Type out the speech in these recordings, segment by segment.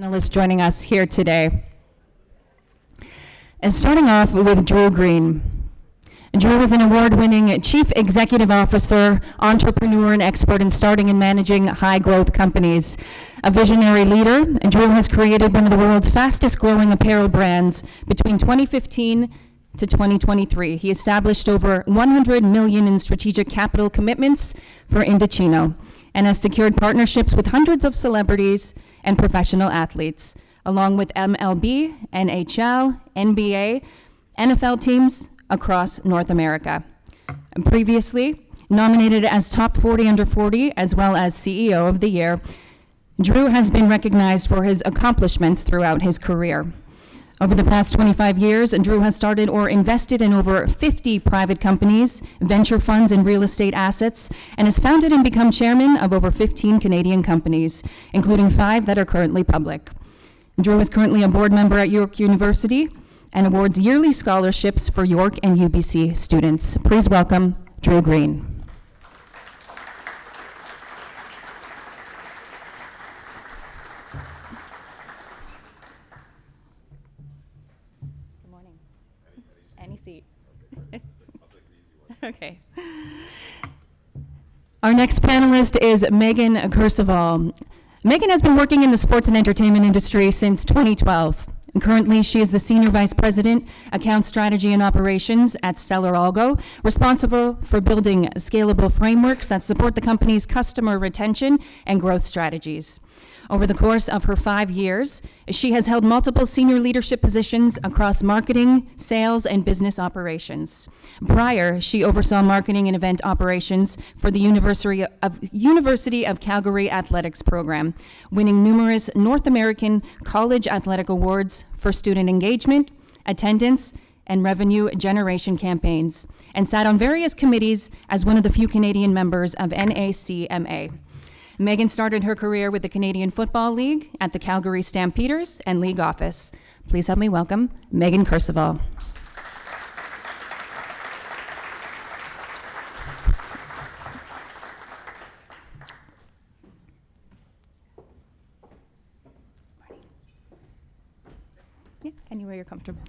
panelists joining us here today. And starting off with Drew Green. Drew is an award-winning Chief Executive Officer, entrepreneur, and expert in starting and managing high-growth companies. A visionary leader, Drew has created one of the world's fastest-growing apparel brands. Between 2015 to 2023, he established over $100 million in strategic capital commitments for Indochino and has secured partnerships with hundreds of celebrities and professional athletes, along with MLB, NHL, NBA, NFL teams across North America. And previously nominated as Top 40 Under 40 as well as CEO of the Year, Drew has been recognized for his accomplishments throughout his career. Over the past 25 years, Drew has started or invested in over 50 private companies, venture funds, and real estate assets, and has founded and become chairman of over 15 Canadian companies, including 5 that are currently public. Drew is currently a board member at York University and awards yearly scholarships for York and UBC students. Please welcome Drew Green. Any seat. Okay. Our next panelist is Megan Kerseval. Megan has been working in the sports and entertainment industry since 2012. And currently, she is the Senior Vice President, Account Strategy and Operations at Stellar Algo, responsible for building scalable frameworks that support the company's customer retention and growth strategies. Over the course of her 5 years, she has held multiple senior leadership positions across marketing, sales, and business operations. Prior, she oversaw marketing and event operations for the University of Calgary Athletics program, winning numerous North American college athletic awards for student engagement, attendance, and revenue generation campaigns, and sat on various committees as one of the few Canadian members of NACMA. Megan started her career with the Canadian Football League at the Calgary Stampeders and League office. Please help me welcome Megan Kerseval. Yeah, anywhere you're comfortable.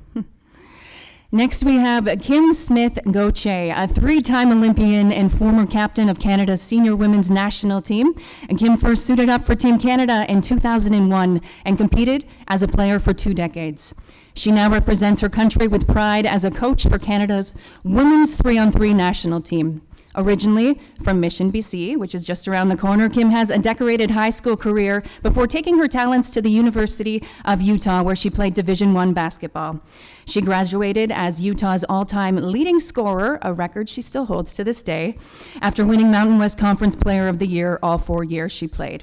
Next, we have Kim Smith-Gauthier, a 3-time Olympian and former captain of Canada's senior women's national team. And Kim first suited up for Team Canada in 2001 and competed as a player for 2 decades. She now represents her country with pride as a coach for Canada's women's 3-on-3 national team. Originally from Mission, BC, which is just around the corner, Kim has a decorated high school career before taking her talents to the University of Utah, where she played Division I basketball. She graduated as Utah's all-time leading scorer, a record she still holds to this day, after winning Mountain West Conference Player of the Year all 4 years she played.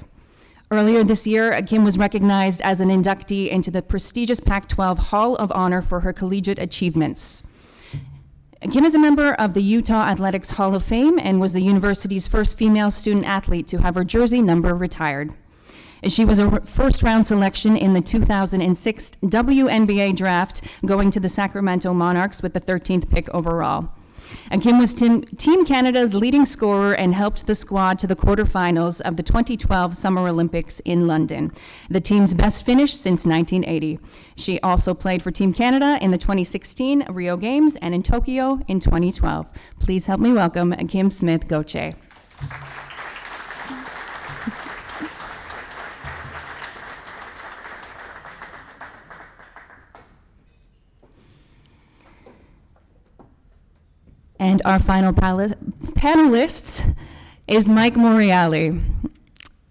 Earlier this year, Kim was recognized as an inductee into the prestigious Pac-12 Hall of Honor for her collegiate achievements. Kim is a member of the Utah Athletics Hall of Fame and was the university's first female student athlete to have her jersey number retired. She was a first-round selection in the 2006 WNBA draft, going to the Sacramento Monarchs with the 13th pick overall. And Kim was Team Canada's leading scorer and helped the squad to the quarterfinals of the 2012 Summer Olympics in London, the team's best finish since 1980. She also played for Team Canada in the 2016 Rio Games and in Tokyo in 2012. Please help me welcome Kim Smith-Gauthier. And our final panelist is Mike Morreale.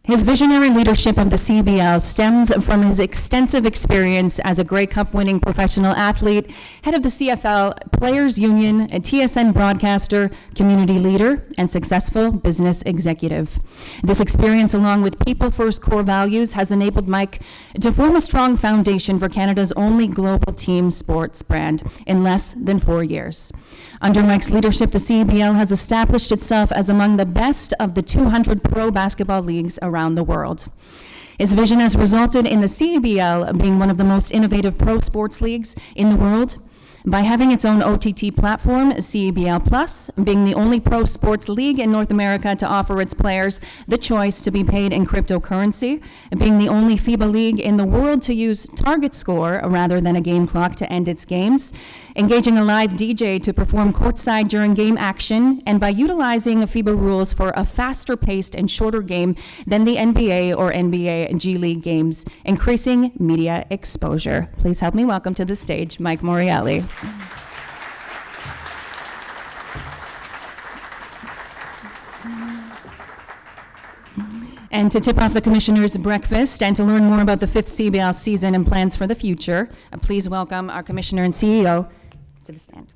His visionary leadership of the CEBL stems from his extensive experience as a Grey Cup-winning professional athlete, head of the CFL Players Union, a TSN broadcaster, community leader, and successful business executive. This experience, along with people-first core values, has enabled Mike to form a strong foundation for Canada's only global team sports brand in less than 4 years. Under Mike's leadership, the CEBL has established itself as among the best of the 200 pro basketball leagues around the world. His vision has resulted in the CEBL being one of the most innovative pro sports leagues in the world, By having its own OTT platform, CEBL Plus, being the only pro sports league in North America to offer its players the choice to be paid in cryptocurrency, and being the only FIBA league in the world to use target score rather than a game clock to end its games, engaging a live DJ to perform courtside during game action, and by utilizing FIBA rules for a faster paced and shorter game than the NBA or NBA G League games, increasing media exposure. Please help me welcome to the stage Mike Morreale. And to tip off the commissioners' breakfast and to learn more about the 5th CEBL season and plans for the future, please welcome our commissioner and CEO to the stand.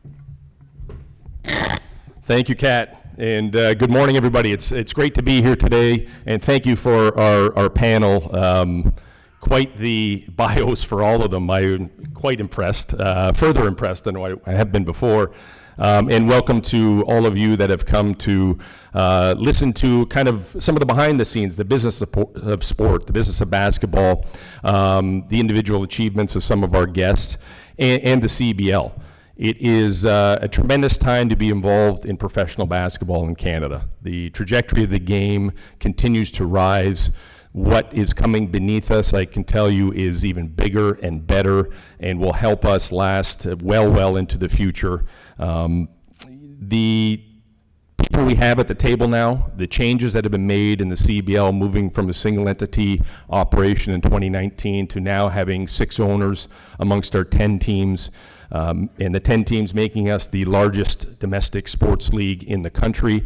Thank you, Kat, and good morning, everybody. It's great to be here today, and thank you for our panel. Quite the bios for all of them. I'm quite impressed, further impressed than I have been before. And welcome to all of you that have come to listen to kind of some of the behind the scenes, the business of sport, the business of basketball, the individual achievements of some of our guests, and the CEBL. It is a tremendous time to be involved in professional basketball in Canada. The trajectory of the game continues to rise. What is coming beneath us, I can tell you, is even bigger and better and will help us last well into the future. The people we have at the table now, the changes that have been made in the CEBL, moving from a single entity operation in 2019 to now having 6 owners amongst our 10 teams, and the 10 teams making us the largest domestic sports league in the country.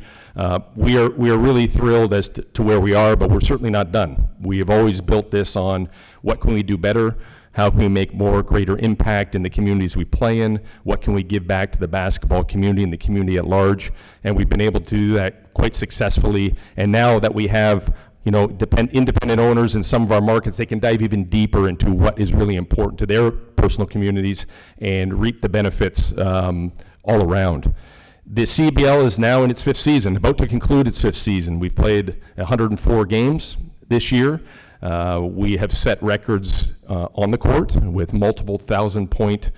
We are really thrilled as to where we are, but we're certainly not done. We have always built this on what can we do better, how can we make greater impact in the communities we play in, what can we give back to the basketball community and the community at large, and we've been able to do that quite successfully. And now that we have independent owners in some of our markets, they can dive even deeper into what is really important to their personal communities and reap the benefits all around. The CEBL is now in its 5th season, about to conclude its 5th season. We've played 104 games this year. We have set records on the court with multiple 1,000-point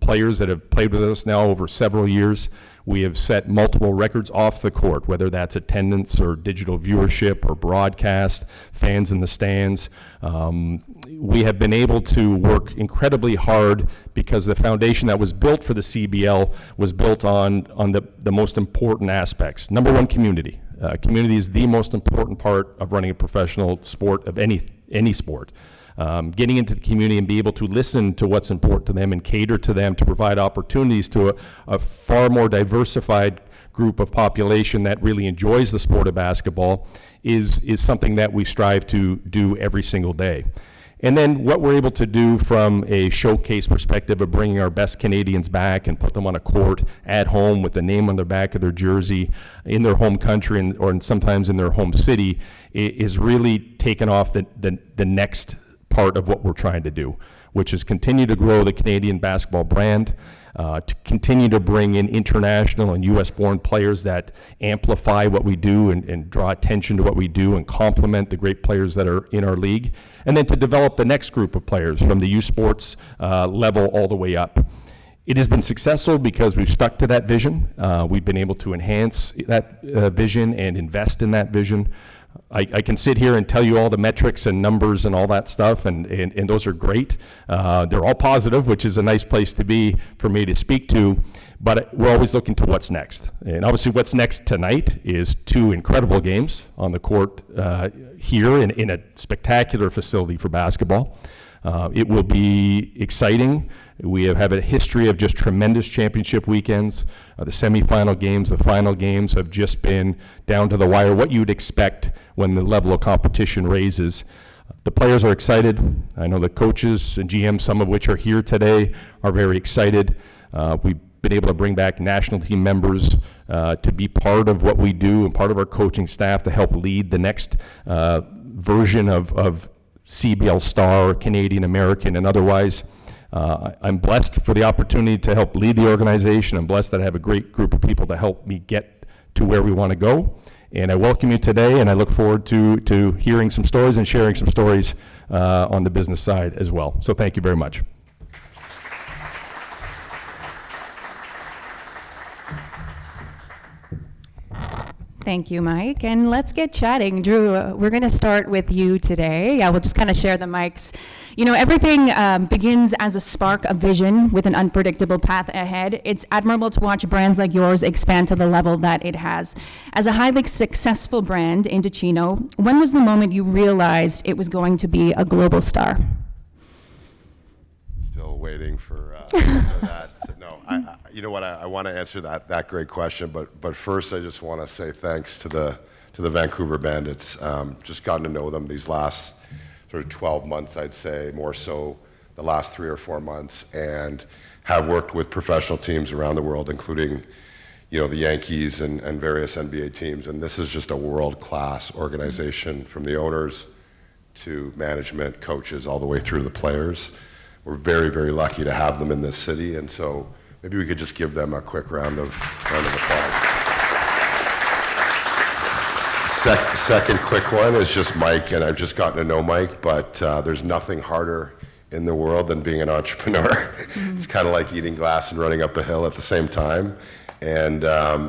players that have played with us now over several years. We have set multiple records off the court, whether that's attendance or digital viewership or broadcast, fans in the stands. We have been able to work incredibly hard because the foundation that was built for the CEBL was built on the most important aspects. Number one, community. Community is the most important part of running a professional sport, of any sport. Getting into the community and be able to listen to what's important to them and cater to them to provide opportunities to a far more diversified group of population that really enjoys the sport of basketball is something that we strive to do every single day. And then what we're able to do from a showcase perspective of bringing our best Canadians back and put them on a court at home with the name on the back of their jersey in their home country or sometimes in their home city is really taken off the next part of what we're trying to do, which is continue to grow the Canadian basketball brand, to continue to bring in international and U.S.-born players that amplify what we do and draw attention to what we do and complement the great players that are in our league, and then to develop the next group of players from the youth sports level all the way up. It has been successful because we've stuck to that vision. We've been able to enhance that vision and invest in that vision. I can sit here and tell you all the metrics and numbers and all that stuff, and those are great. They're all positive, which is a nice place to be for me to speak to, but we're always looking to what's next. And obviously what's next tonight is 2 incredible games on the court here in a spectacular facility for basketball. It will be exciting. We have a history of just tremendous championship weekends. The semifinal games, the final games have just been down to the wire, what you would expect when the level of competition raises. The players are excited. I know the coaches and GMs, some of which are here today, are very excited. We've been able to bring back national team members to be part of what we do and part of our coaching staff to help lead the next version of CEBL Star, Canadian American, and otherwise. I'm blessed for the opportunity to help lead the organization. I'm blessed that I have a great group of people to help me get to where we want to go. And I welcome you today, and I look forward to hearing some stories and sharing some stories on the business side as well. So thank you very much. Thank you, Mike. And let's get chatting. Drew, we're going to start with you today. I will just kind of share the mics. You know, everything begins as a spark of vision with an unpredictable path ahead. It's admirable to watch brands like yours expand to the level that it has. As a highly successful brand in Ticino, when was the moment you realized it was going to be a global star? Still waiting for that. No, you know what? I want to answer that great question, but first I just want to say thanks to the Vancouver Bandits. Just gotten to know them these last sort of 12 months, I'd say, more so the last 3 or 4 months, and have worked with professional teams around the world, including the Yankees and various NBA teams. And this is just a world-class organization, from the owners to management, coaches, all the way through to the players. We're very, very lucky to have them in this city, and so maybe we could just give them a quick round of applause. Second quick one is just Mike, and I've just gotten to know Mike, but there's nothing harder in the world than being an entrepreneur. It's kind of like eating glass and running up a hill at the same time, and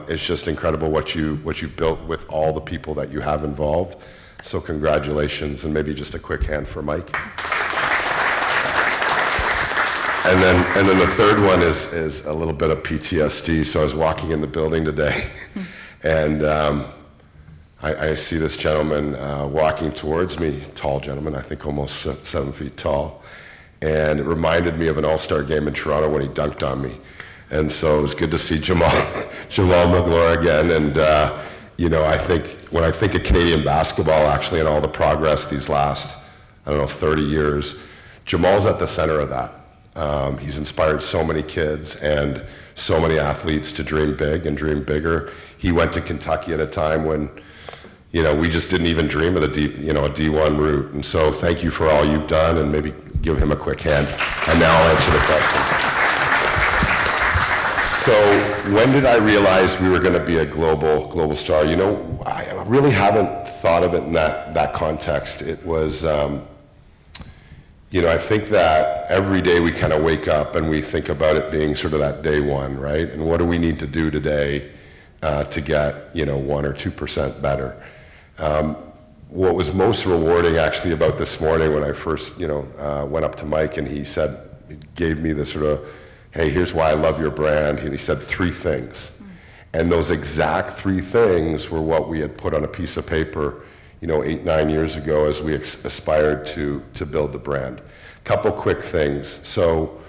it's just incredible what you've built with all the people that you have involved. So congratulations, and maybe just a quick hand for Mike. And then the third one is a little bit of PTSD. So I was walking in the building today, and I see this gentleman walking towards me, tall gentleman, I think almost 7 feet tall, and it reminded me of an all-star game in Toronto when he dunked on me. And so it was good to see Jamal Magloire again. And I think when I think of Canadian basketball, actually, and all the progress these last 30 years, Jamal's at the center of that. He's inspired so many kids and so many athletes to dream big and dream bigger. He went to Kentucky at a time when, we just didn't even dream of a D1 route. And so thank you for all you've done, and maybe give him a quick hand. And now I'll answer the question. So when did I realize we were going to be a global star? I really haven't thought of it in that context. It was, I think that every day we kind of wake up and we think about it being sort of that day one, right? And what do we need to do today to get, 1 or 2% better? What was most rewarding actually about this morning when I first, went up to Mike, and he gave me the sort of, hey, here's why I love your brand. And he said 3 things. And those exact 3 things were what we had put on a piece of paper 8, 9 years ago as we aspired to build the brand. Couple quick things. So,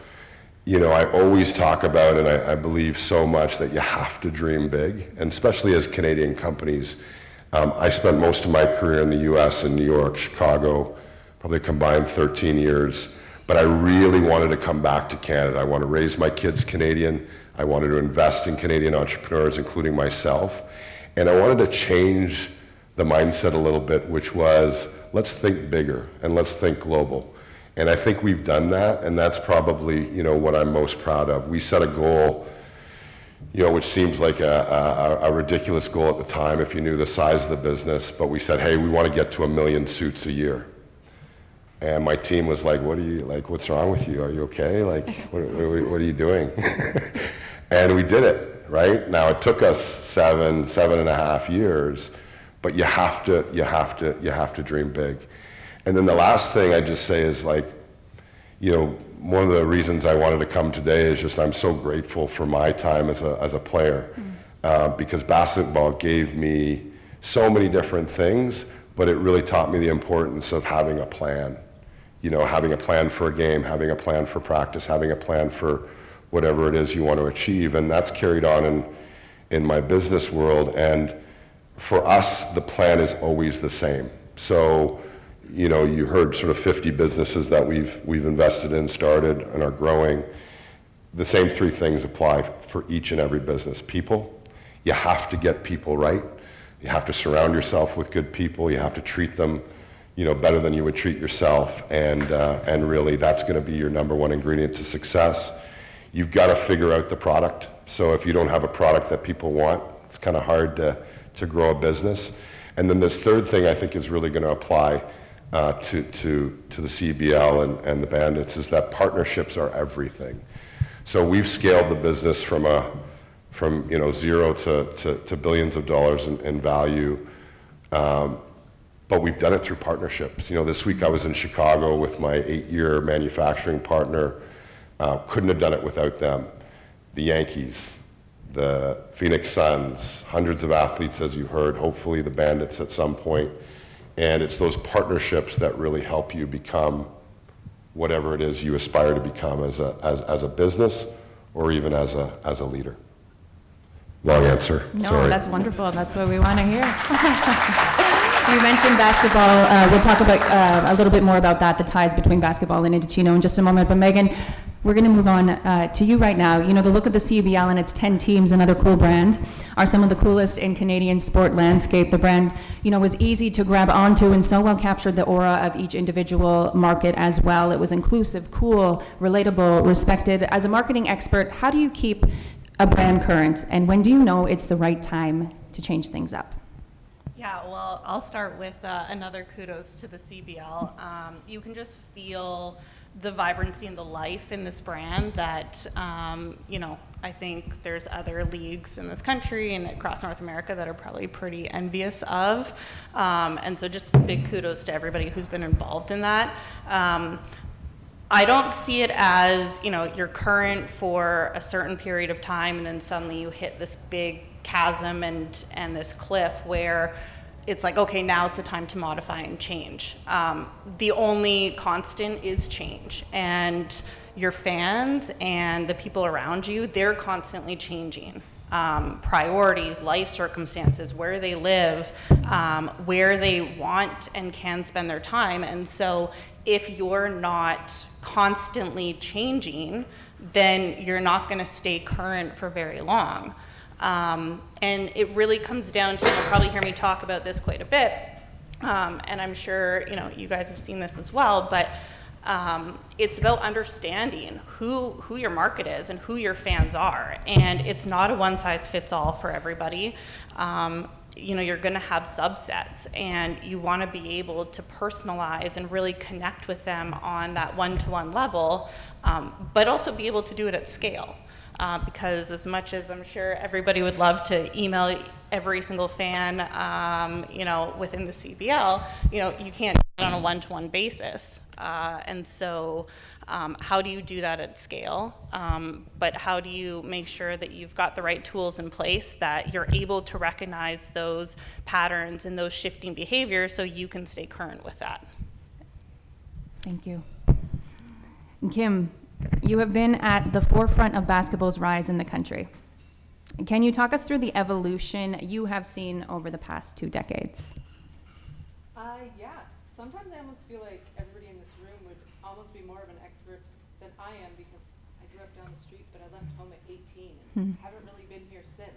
I always talk about, and I believe so much, that you have to dream big, and especially as Canadian companies. I spent most of my career in the US, in New York, Chicago, probably combined 13 years, but I really wanted to come back to Canada. I want to raise my kids Canadian. I wanted to invest in Canadian entrepreneurs, including myself, and I wanted to change the mindset a little bit, which was, let's think bigger and let's think global. And I think we've done that, and that's probably, what I'm most proud of. We set a goal, which seems like a ridiculous goal at the time if you knew the size of the business, but we said, hey, we want to get to 1 million suits a year. And my team was like, what's wrong with you? Are you okay? What are you doing? And we did it, right? Now, it took us 7.5 years, but you have to dream big. And then the last thing I just say is one of the reasons I wanted to come today is just I'm so grateful for my time as a player, because basketball gave me so many different things, but it really taught me the importance of having a plan. Having a plan for a game, having a plan for practice, having a plan for whatever it is you want to achieve, and that's carried on in my business world. And for us, the plan is always the same. So, you heard sort of 50 businesses that we've invested in, started, and are growing. The same 3 things apply for each and every business. People, you have to get people right. You have to surround yourself with good people. You have to treat them, better than you would treat yourself. And really, that's going to be your number 1 ingredient to success. You've got to figure out the product. So if you don't have a product that people want, it's kind of hard to grow a business. And then this third thing I think is really going to apply to the CEBL and the Bandits is that partnerships are everything. So we've scaled the business from a from zero to billions of dollars in value. But we've done it through partnerships. This week I was in Chicago with my 8-year manufacturing partner. Couldn't have done it without them. The Yankees, the Phoenix Suns, hundreds of athletes, as you heard, hopefully the Bandits at some point. And it's those partnerships that really help you become whatever it is you aspire to become as a business or even as a leader. Long answer, No, sorry. that's wonderful. That's what we want to hear. You mentioned basketball. We'll talk about a little bit more about that, the ties between basketball and Indochino in just a moment. But Megan, we're going to move on to you right now. The look of the CEBL and its 10 teams, another cool brand, are some of the coolest in Canadian sport landscape. The brand, was easy to grab onto and so well captured the aura of each individual market as well. It was inclusive, cool, relatable, respected. As a marketing expert, how do you keep a brand current, and when do you know it's the right time to change things up? Yeah, well, I'll start with another kudos to the CEBL. You can just feel the vibrancy and the life in this brand that, I think there's other leagues in this country and across North America that are probably pretty envious of. And so just big kudos to everybody who's been involved in that. I don't see it as, you're current for a certain period of time and then suddenly you hit this big chasm and this cliff where it's like, okay, now it's the time to modify and change. The only constant is change, and your fans and the people around you, they're constantly changing. Priorities, life circumstances, where they live, where they want and can spend their time. And so if you're not constantly changing, then you're not going to stay current for very long. And it really comes down to, you'll probably hear me talk about this quite a bit, and I'm sure you guys have seen this as well, but it's about understanding who your market is and who your fans are, and it's not a one-size-fits-all for everybody. You're going to have subsets, and you want to be able to personalize and really connect with them on that one-to-one level, but also be able to do it at scale. Because as much as I'm sure everybody would love to email every single fan, within the CEBL, you can't do it on a one-to-one basis. And so how do you do that at scale? But how do you make sure that you've got the right tools in place, that you're able to recognize those patterns and those shifting behaviors so you can stay current with that? Thank you. And Kim, you have been at the forefront of basketball's rise in the country. Can you talk us through the evolution you have seen over the past 2 decades? Yeah. Sometimes I almost feel like everybody in this room would almost be more of an expert than I am, because I grew up down the street, but I left home at 18 and haven't really been here since.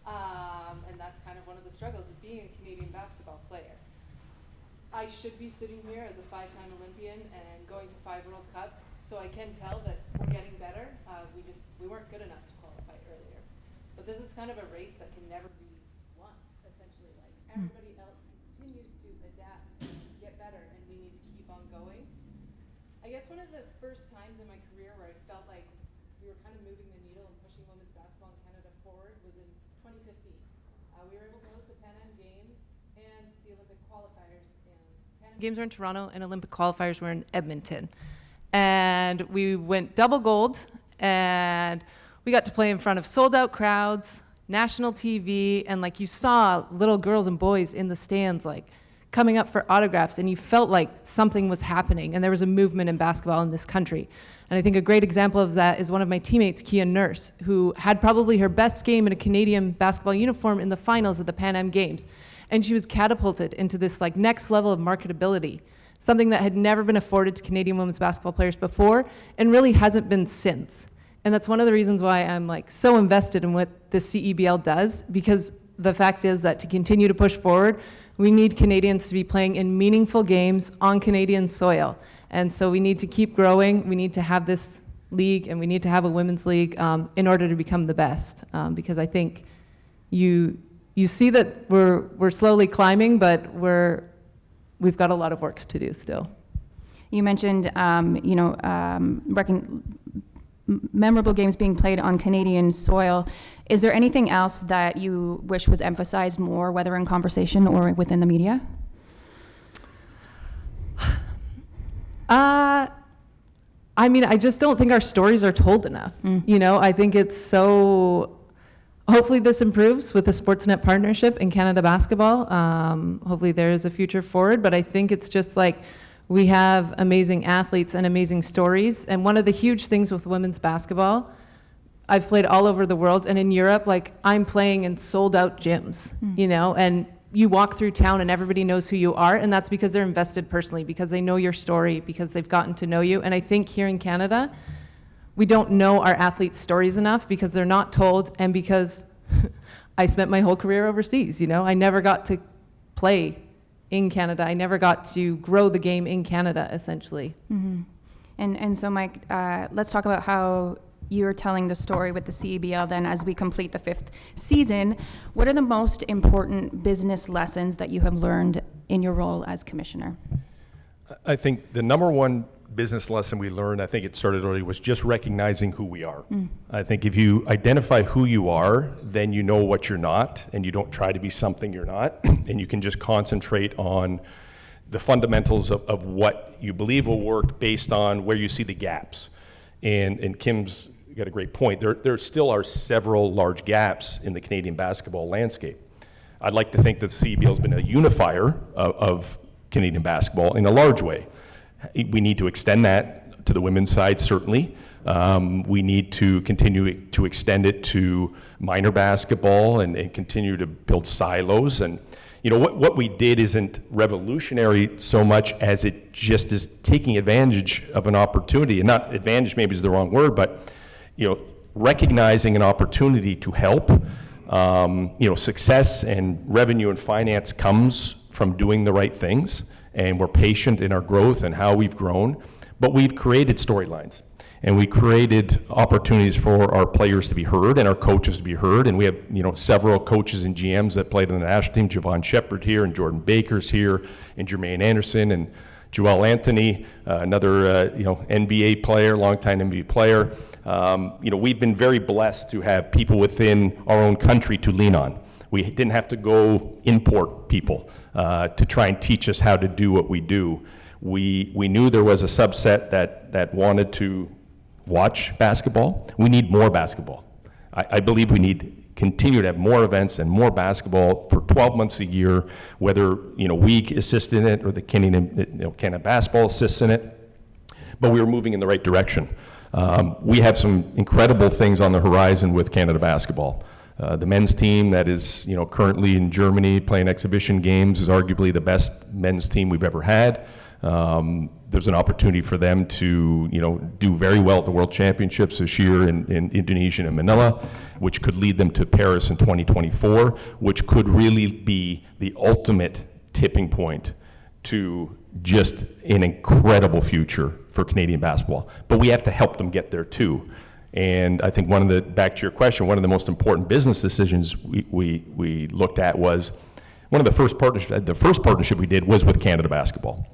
And that's kind of one of the struggles of being a Canadian basketball player. I should be sitting here as a 5-time Olympian and going to 5 World Cups, so I can tell that we're getting better. We weren't good enough to qualify earlier. But this is kind of a race that can never be won, essentially. Like, everybody else continues to adapt, get better, and we need to keep on going. I guess one of the first times in my career where I felt like we were kind of moving the needle and pushing women's basketball in Canada forward was in 2015. We were able to host the Pan Am Games and the Olympic qualifiers. Pan Am Games were in Toronto and Olympic qualifiers were in Edmonton. And we went double gold, and we got to play in front of sold-out crowds, national TV, and you saw little girls and boys in the stands coming up for autographs, and you felt like something was happening and there was a movement in basketball in this country. And I think a great example of that is one of my teammates, Kia Nurse, who had probably her best game in a Canadian basketball uniform in the finals of the Pan Am Games. And she was catapulted into this next level of marketability, something that had never been afforded to Canadian women's basketball players before and really hasn't been since. And that's one of the reasons why I'm so invested in what the CEBL does, because the fact is that to continue to push forward, we need Canadians to be playing in meaningful games on Canadian soil. And so we need to keep growing. We need to have this league, and we need to have a women's league in order to become the best. Because I think you see that we're slowly climbing, but we've got a lot of work to do still. You mentioned, memorable games being played on Canadian soil. Is there anything else that you wish was emphasized more, whether in conversation or within the media? I mean, I just don't think our stories are told enough. You know, I think it's so, hopefully this improves with the Sportsnet partnership in Canada basketball. Hopefully there is a future forward, but I think it's just like, we have amazing athletes and amazing stories. And one of the huge things with women's basketball, I've played all over the world, and in Europe, like, I'm playing in sold out gyms, you know, and you walk through town and everybody knows who you are, and that's because they're invested personally, because they know your story, because they've gotten to know you. And I think here in Canada, we don't know our athletes' stories enough because they're not told, and because I spent my whole career overseas, you know? I never got to play in Canada. I never got to grow the game in Canada, essentially. And so, Mike, let's talk about how you're telling the story with the CEBL then as we complete the 5th season. What are the most important business lessons that you have learned in your role as commissioner? I think the number one business lesson we learned, I think it started early, was just recognizing who we are. I think if you identify who you are, then you know what you're not, and you don't try to be something you're not, and you can just concentrate on the fundamentals of what you believe will work based on where you see the gaps. And Kim's got a great point. There still are several large gaps in the Canadian basketball landscape. I'd like to think that CEBL has been a unifier of Canadian basketball in a large way. We need to extend that to the women's side, certainly. We need to continue to extend it to minor basketball and continue to build silos. And you know, what we did isn't revolutionary so much as it just is taking advantage of an opportunity. And not advantage maybe is the wrong word, but you know, recognizing an opportunity to help. You know, success and revenue and finance comes from doing the right things, and we're patient in our growth and how we've grown, but we've created storylines, and we created opportunities for our players to be heard and our coaches to be heard. And we have, you know, several coaches and GMs that played on the national team. Javon Shepard here, and Jordan Baker's here, and Jermaine Anderson, and Joel Anthony, another you know, NBA player, longtime NBA player. You know, we've been very blessed to have people within our own country to lean on. We didn't have to go import people to try and teach us how to do what we do. We knew there was a subset that wanted to watch basketball. We need more basketball. I believe we need continue to have more events and more basketball for 12 months a year, whether, you know, we assist in it or the Canada basketball assists in it. But we were moving in the right direction. We have some incredible things on the horizon with Canada basketball. The men's team that is, you know, currently in Germany playing exhibition games is arguably the best men's team we've ever had. There's an opportunity for them to, you know, do very well at the World Championships this year in Indonesia and Manila, which could lead them to Paris in 2024, which could really be the ultimate tipping point to just an incredible future for Canadian basketball. But we have to help them get there too. And I think back to your question, one of the most important business decisions we looked at was one of the first partnership we did was with Canada basketball.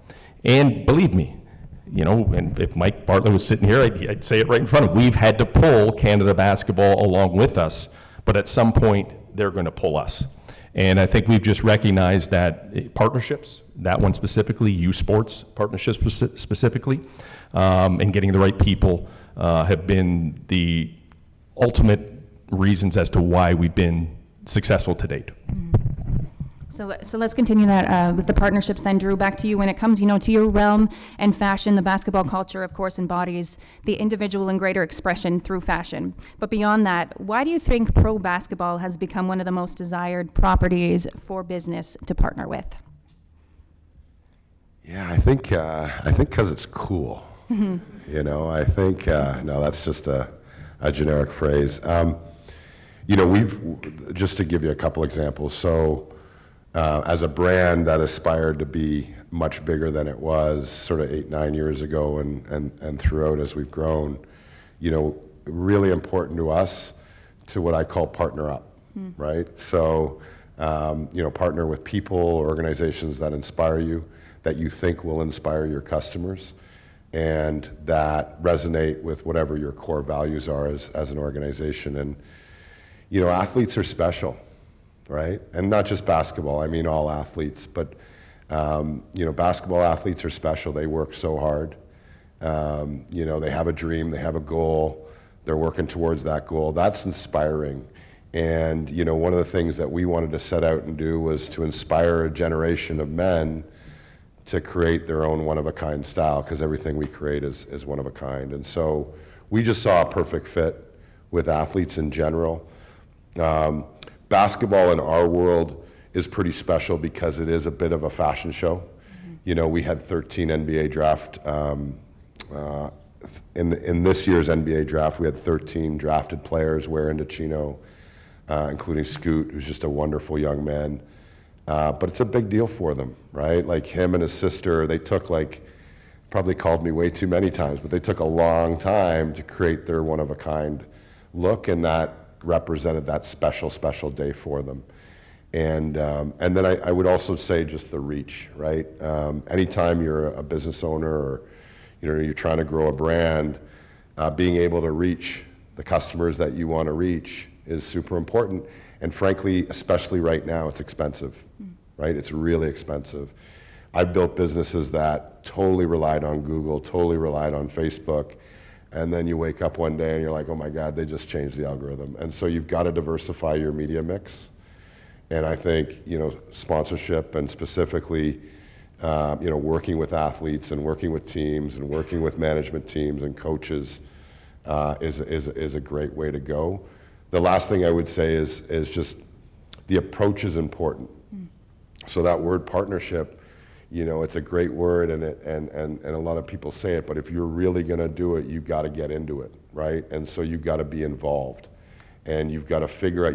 And believe me, you know, and if Mike Bartlett was sitting here, I'd say it right in front of him. We've had to pull Canada basketball along with us, but at some point they're going to pull us. And I think we've just recognized that partnerships, that one specifically, youth sports partnerships specifically, and getting the right people have been the ultimate reasons as to why we've been successful to date. So let's continue that with the partnerships then. Drew, back to you. When it comes, you know, to your realm and fashion, the basketball culture, of course, embodies the individual and greater expression through fashion. But beyond that, why do you think pro basketball has become one of the most desired properties for business to partner with? Yeah, I think because it's cool. You know, I think no, that's just a generic phrase. You know, just to give you a couple examples. So. As a brand that aspired to be much bigger than it was sort of 8-9 years ago and throughout as we've grown, you know, really important to us to what I call partner up, right? So, you know, partner with people, organizations that inspire you, that you think will inspire your customers. and that resonate with whatever your core values are as an organization. And, athletes are special, right? And not just basketball, I mean all athletes, but, basketball athletes are special. They work so hard. They have a dream, they have a goal, they're working towards that goal. That's inspiring. And, one of the things that we wanted to set out and do was to inspire a generation of men to create their own one-of-a-kind style, because everything we create is one of a kind. And so we just saw a perfect fit with athletes in general. Basketball in our world is pretty special because it is a bit of a fashion show. We had 13 NBA draft. In this year's NBA draft, we had 13 drafted players wearing the chino, including Scoot, who's just a wonderful young man. But it's a big deal for them, right? Like him and his sister, they took probably called me way too many times, but they took a long time to create their one-of-a-kind look, and that represented that special, special day for them. And then I would also say just the reach, right? Anytime you're a business owner or you're trying to grow a brand, being able to reach the customers that you want to reach is super important. And frankly, especially right now, it's expensive, right? It's really expensive. I've built businesses that totally relied on Google, totally relied on Facebook, and then you wake up one day and you're like, oh my God, they just changed the algorithm. And so you've got to diversify your media mix. And I think, sponsorship and specifically, working with athletes and working with teams and working with management teams and coaches is a great way to go. The last thing I would say is just the approach is important. So that word partnership, it's a great word and a lot of people say it, but if you're really going to do it, you've got to get into it, right? And so you've got to be involved, and you've got to figure out,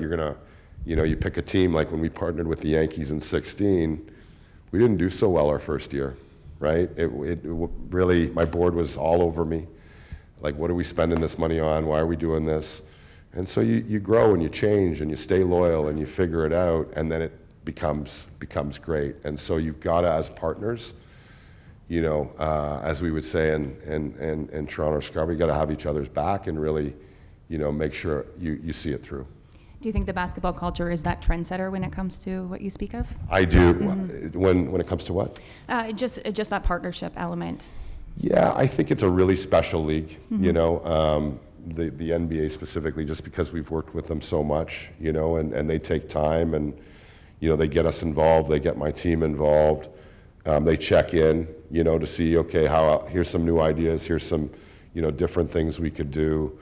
you pick a team. Like when we partnered with the Yankees in 2016, we didn't do so well our first year, right? It really, my board was all over me. Like, what are we spending this money on? Why are we doing this? And so you grow and you change and you stay loyal and you figure it out, and then it becomes great. And so you've got to, as partners, as we would say in Toronto or Scarborough, you got to have each other's back and really, make sure you see it through. Do you think the basketball culture is that trendsetter when it comes to what you speak of? I do. When it comes to what? Just that partnership element. Yeah, I think it's a really special league, the NBA specifically, just because we've worked with them so much, and they take time and, they get us involved, they get my team involved, they check in, to see, okay, here's some new ideas, here's some, different things we could do.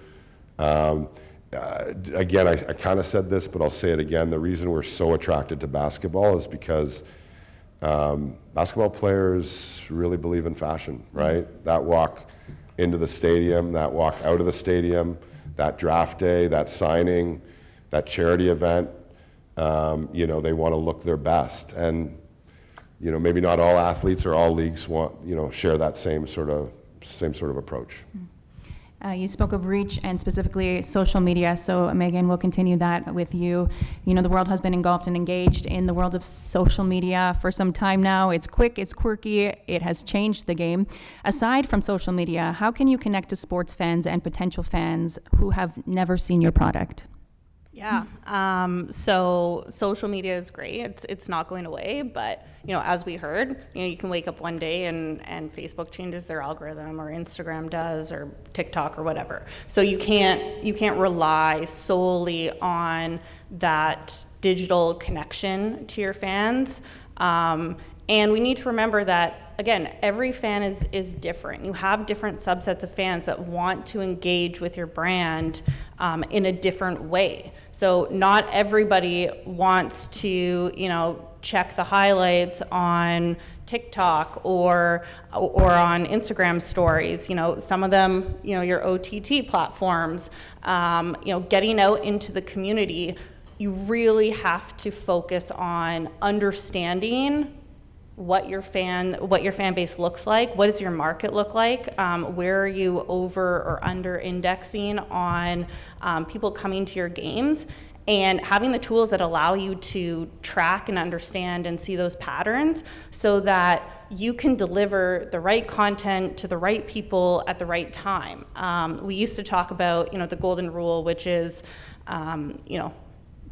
Again, I kind of said this, but I'll say it again. The reason we're so attracted to basketball is because basketball players really believe in fashion, right? That walk into the stadium, that walk out of the stadium, that draft day, that signing, that charity event, they want to look their best. And, maybe not all athletes or all leagues share that same sort of approach. You spoke of reach and specifically social media, so Megan, we'll continue that with you. The world has been engulfed and engaged in the world of social media for some time now. It's quick, it's quirky, it has changed the game. Aside from social media, how can you connect to sports fans and potential fans who have never seen your product? Yeah. So social media is great. It's not going away, but as we heard, you can wake up one day and Facebook changes their algorithm, or Instagram does, or TikTok, or whatever. So you can't rely solely on that digital connection to your fans. And we need to remember that, again, every fan is different. You have different subsets of fans that want to engage with your brand in a different way. So not everybody wants to, check the highlights on TikTok or on Instagram stories. Some of them, your OTT platforms, getting out into the community, you really have to focus on understanding what your fan base looks like. What does your market look like? Where are you over or under indexing on people coming to your games? And having the tools that allow you to track and understand and see those patterns, so that you can deliver the right content to the right people at the right time. We used to talk about, the golden rule, which is,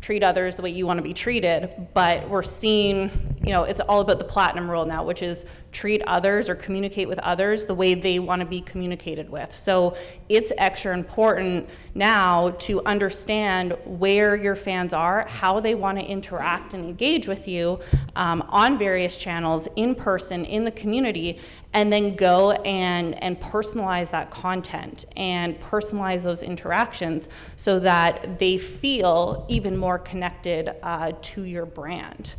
treat others the way you want to be treated, but we're seeing, it's all about the platinum rule now, which is treat others or communicate with others the way they want to be communicated with. So it's extra important now to understand where your fans are, how they want to interact and engage with you on various channels, in person, in the community, and then go and personalize that content and personalize those interactions so that they feel even more connected to your brand.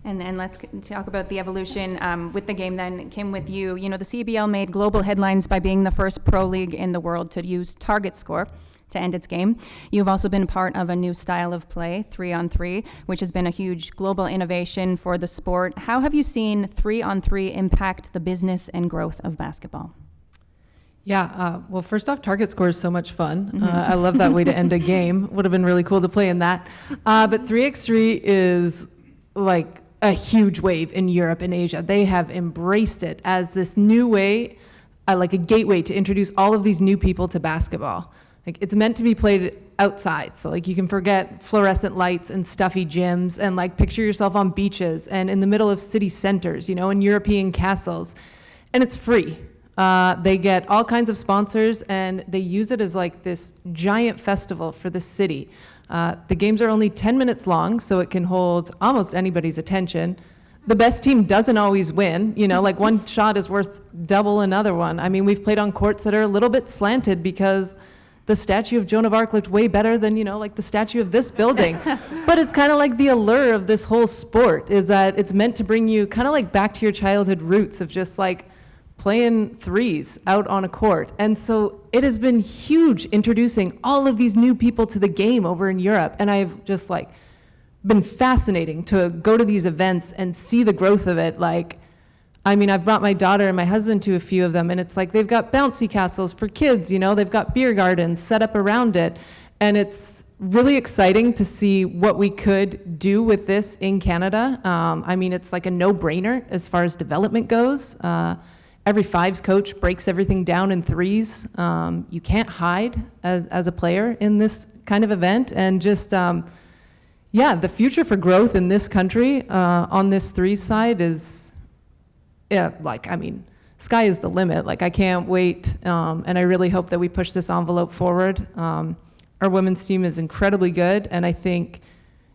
And then let's talk about the evolution with the game then. Kim, with you, the CEBL made global headlines by being the first pro league in the world to use target score to end its game. You've also been part of a new style of play, 3-on-3, which has been a huge global innovation for the sport. How have you seen 3-on-3 impact the business and growth of basketball? Yeah, well, first off, target score is so much fun. I love that way to end a game. Would have been really cool to play in that. But 3x3 is like a huge wave in Europe and Asia. They have embraced it as this new way, like a gateway to introduce all of these new people to basketball. Like, it's meant to be played outside, so like you can forget fluorescent lights and stuffy gyms and like picture yourself on beaches and in the middle of city centers, in European castles. And it's free. They get all kinds of sponsors and they use it as like this giant festival for the city. The games are only 10 minutes long, so it can hold almost anybody's attention. The best team doesn't always win, like one shot is worth double another one. I mean, we've played on courts that are a little bit slanted because the statue of Joan of Arc looked way better than, like the statue of this building. But it's kind of like the allure of this whole sport is that it's meant to bring you kind of like back to your childhood roots of just like playing threes out on a court. And so it has been huge introducing all of these new people to the game over in Europe. And I've just like been fascinating to go to these events and see the growth of it. Like, I mean, I've brought my daughter and my husband to a few of them, and it's like they've got bouncy castles for kids, they've got beer gardens set up around it. And it's really exciting to see what we could do with this in Canada. I mean, it's like a no-brainer as far as development goes. Every fives coach breaks everything down in threes. You can't hide as a player in this kind of event. And just, the future for growth in this country on this threes side is, sky is the limit. Like, I can't wait. And I really hope that we push this envelope forward. Our women's team is incredibly good. And I think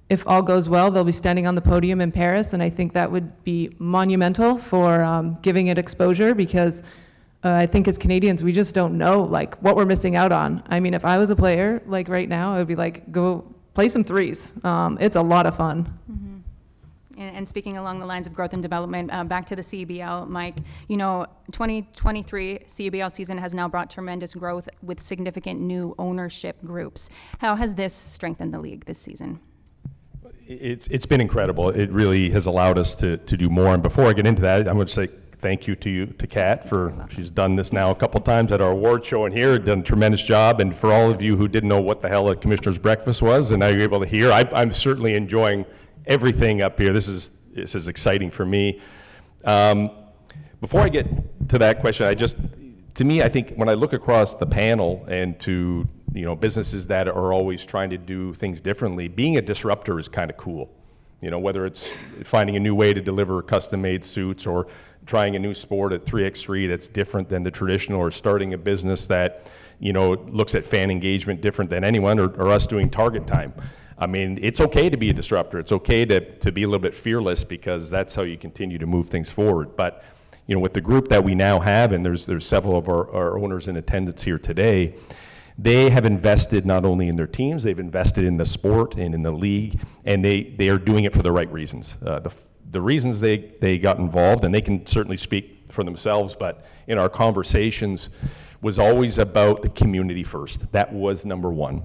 if all goes well, they'll be standing on the podium in Paris, and I think that would be monumental for giving it exposure because I think as Canadians, we just don't know like what we're missing out on. I mean, if I was a player like right now, I would be like, go play some threes. It's a lot of fun. Mm-hmm. And speaking along the lines of growth and development, back to the CEBL, Mike, 2023 CEBL season has now brought tremendous growth with significant new ownership groups. How has this strengthened the league this season? It's been incredible. It really has allowed us to do more. And before I get into that, I'm going to say thank you to Kat she's done this now a couple times at our award show and here, done a tremendous job. And for all of you who didn't know what the hell a commissioner's breakfast was, and now you're able to hear, I'm certainly enjoying everything up here. This is exciting for me. Before I get to that question, to me, I think when I look across the panel and to businesses that are always trying to do things differently, being a disruptor is kind of cool. Whether it's finding a new way to deliver custom-made suits or trying a new sport at 3x3 that's different than the traditional, or starting a business that looks at fan engagement different than anyone, or us doing target time. I mean, it's okay to be a disruptor. It's okay to be a little bit fearless because that's how you continue to move things forward. But with the group that we now have, and there's several of our owners in attendance here today, they have invested not only in their teams, they've invested in the sport and in the league, and they are doing it for the right reasons. The reasons they got involved, and they can certainly speak for themselves, but in our conversations was always about the community first. That was number one.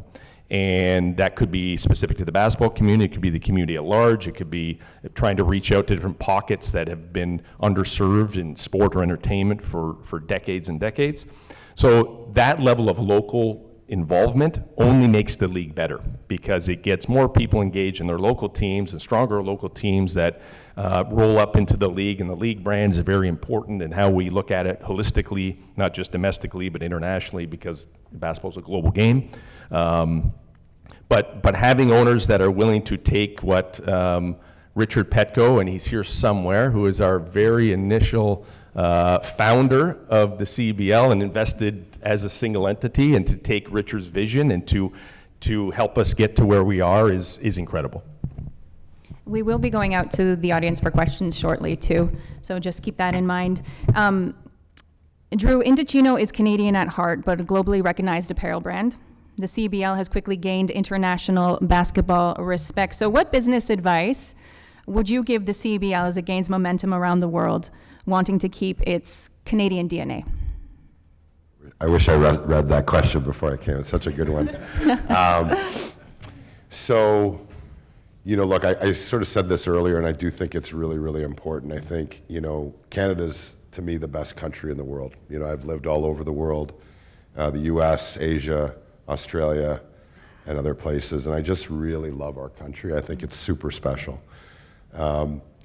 And that could be specific to the basketball community, it could be the community at large, it could be trying to reach out to different pockets that have been underserved in sport or entertainment for decades and decades. So that level of local involvement only makes the league better, because it gets more people engaged in their local teams and stronger local teams that roll up into the league, and the league brands are very important in how we look at it holistically, not just domestically, but internationally, because basketball is a global game. But having owners that are willing to take what Richard Petko, and he's here somewhere, who is our very initial founder of the CEBL and invested as a single entity, and to take Richard's vision and to help us get to where we are is incredible. We will be going out to the audience for questions shortly too, so just keep that in mind. Drew, Indochino is Canadian at heart, but a globally recognized apparel brand. The CEBL has quickly gained international basketball respect. So what business advice would you give the CEBL as it gains momentum around the world, wanting to keep its Canadian DNA? I wish I read that question before I came. It's such a good one. So, look, I sort of said this earlier, and I do think it's really, really important. I think, Canada's, to me, the best country in the world. I've lived all over the world, the US, Asia, Australia, and other places, and I just really love our country. I think it's super special.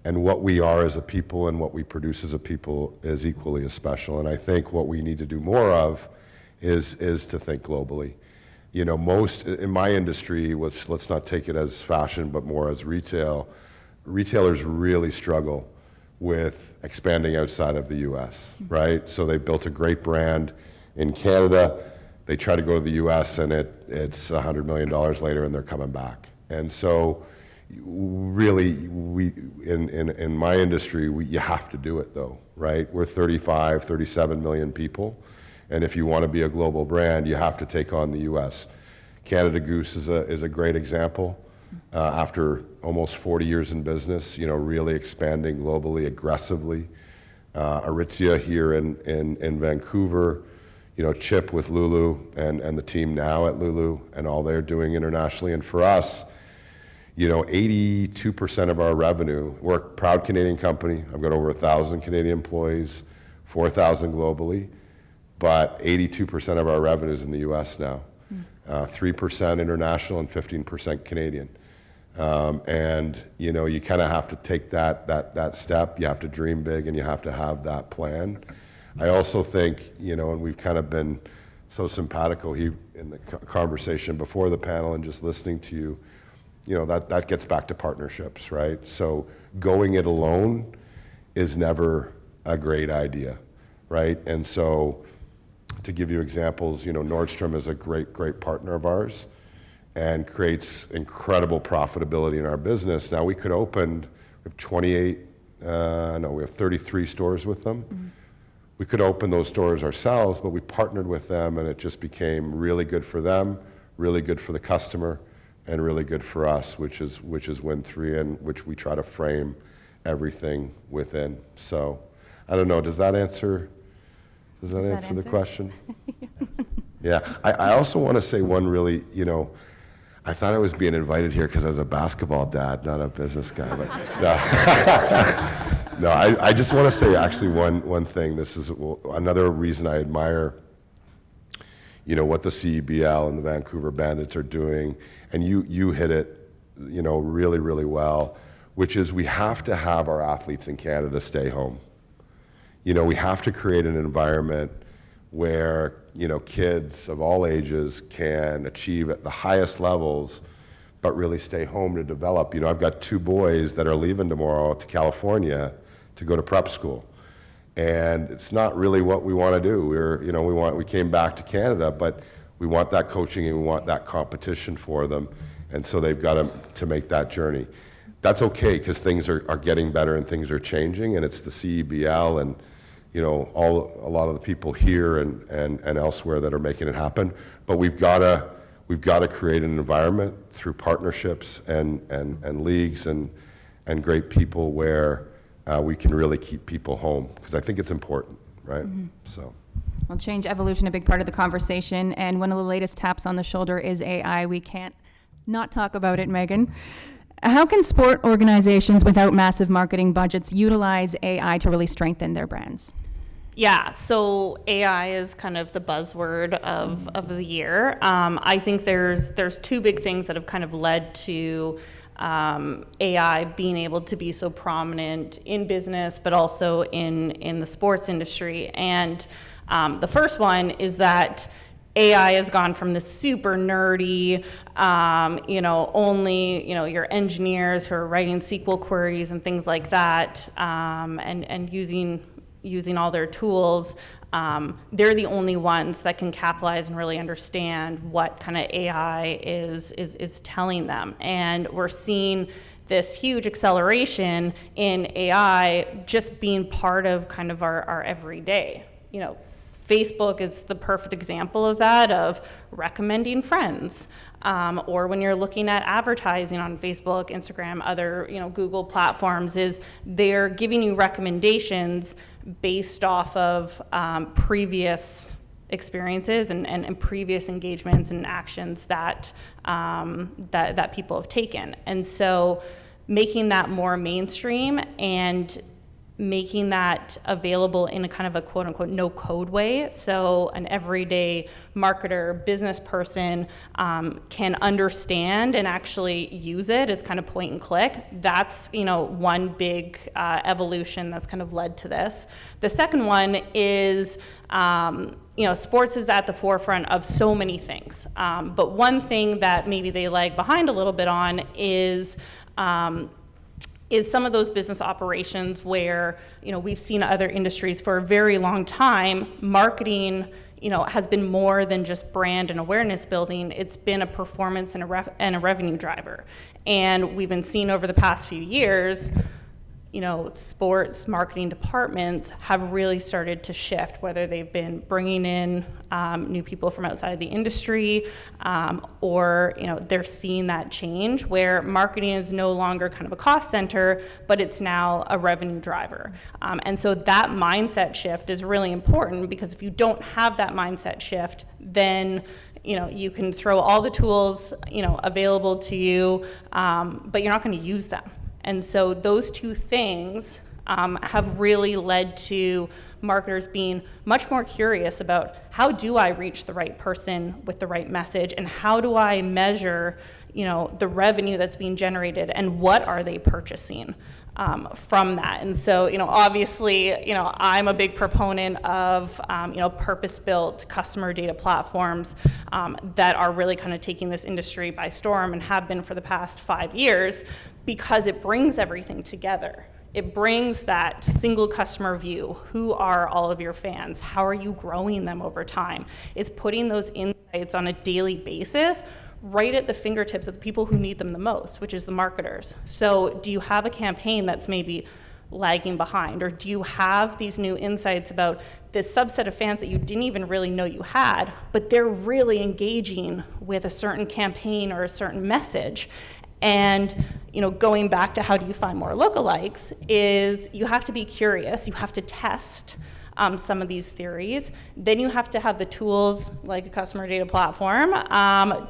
And what we are as a people and what we produce as a people is equally as special. And I think what we need to do more of is to think globally. Most, in my industry, which let's not take it as fashion, but more as retail, retailers really struggle with expanding outside of the US, right? So they've built a great brand in Canada. They try to go to the US, and it's $100 million later, and they're coming back. And so really, in my industry, you have to do it though, right? We're 35, 37 million people, and if you want to be a global brand, you have to take on the US. Canada Goose is a great example. After almost 40 years in business, really expanding globally, aggressively. Aritzia here in Vancouver, Chip with Lulu and the team now at Lulu and all they're doing internationally. And for us, 82% of our revenue, we're a proud Canadian company. I've got over 1,000 Canadian employees, 4,000 globally, but 82% of our revenue is in the US now. 3% international and 15% Canadian. And you kind of have to take that step. You have to dream big, and you have to have that plan. I also think, and we've kind of been so simpatico in the conversation before the panel and just listening to you, that gets back to partnerships, right? So going it alone is never a great idea, right? And so to give you examples, Nordstrom is a great partner of ours and creates incredible profitability in our business. Now we have 33 stores with them. Mm-hmm. We could open those stores ourselves, but we partnered with them, and it just became really good for them, really good for the customer, and really good for us, which is win three, and which we try to frame everything within. So I don't know, does that answer the question? Yeah, I also want to say one really, I thought I was being invited here because I was a basketball dad, not a business guy, but no. I just want to say actually one thing. This is another reason I admire, what the CEBL and the Vancouver Bandits are doing, and you hit it, really, really well, which is we have to have our athletes in Canada stay home. We have to create an environment where, kids of all ages can achieve at the highest levels, but really stay home to develop. I've got 2 boys that are leaving tomorrow to California to go to prep school. And it's not really what we want to do. We came back to Canada, but we want that coaching and we want that competition for them. And so they've got to make that journey. That's okay, because things are getting better and things are changing, and it's the CEBL and a lot of the people here and elsewhere that are making it happen. But we've got to create an environment through partnerships and leagues and great people where we can really keep people home, because I think it's important, right? Mm-hmm. So. Well, change, evolution, a big part of the conversation, and one of the latest taps on the shoulder is AI. We can't not talk about it, Megan. How can sport organizations without massive marketing budgets utilize AI to really strengthen their brands? Yeah, so AI is kind of the buzzword of the year. I think there's two big things that have kind of led to AI being able to be so prominent in business, but also in the sports industry. And the first one is that AI has gone from this super nerdy, only, your engineers who are writing SQL queries and things like that, and using all their tools, they're the only ones that can capitalize and really understand what kind of AI is telling them. And we're seeing this huge acceleration in AI just being part of kind of our everyday. Facebook is the perfect example of that, of recommending friends. Or when you're looking at advertising on Facebook, Instagram, other Google platforms, is they're giving you recommendations based off of previous experiences and previous engagements and actions that people have taken. And so making that more mainstream and making that available in a kind of a quote unquote no code way, so an everyday marketer, business person can understand and actually use it. It's kind of point and click. That's one big evolution that's kind of led to this. The second one is sports is at the forefront of so many things, but one thing that maybe they lag behind a little bit on is some of those business operations where, we've seen other industries for a very long time, marketing, has been more than just brand and awareness building. It's been a performance and a revenue driver. And we've been seeing over the past few years, sports marketing departments have really started to shift, whether they've been bringing in new people from outside the industry, or they're seeing that change where marketing is no longer kind of a cost center, but it's now a revenue driver. And so that mindset shift is really important, because if you don't have that mindset shift, then you can throw all the tools available to you, but you're not going to use them. And so those two things have really led to marketers being much more curious about, how do I reach the right person with the right message, and how do I measure the revenue that's being generated, and what are they purchasing from that. And so obviously I'm a big proponent of purpose-built customer data platforms that are really kind of taking this industry by storm, and have been for the past 5 years, because it brings everything together. It brings that single customer view. Who are all of your fans? How are you growing them over time? It's putting those insights on a daily basis right at the fingertips of the people who need them the most, which is the marketers. So do you have a campaign that's maybe lagging behind? Or do you have these new insights about this subset of fans that you didn't even really know you had, but they're really engaging with a certain campaign or a certain message? And going back to how do you find more lookalikes, is you have to be curious, you have to test some of these theories. Then you have to have the tools, like a customer data platform,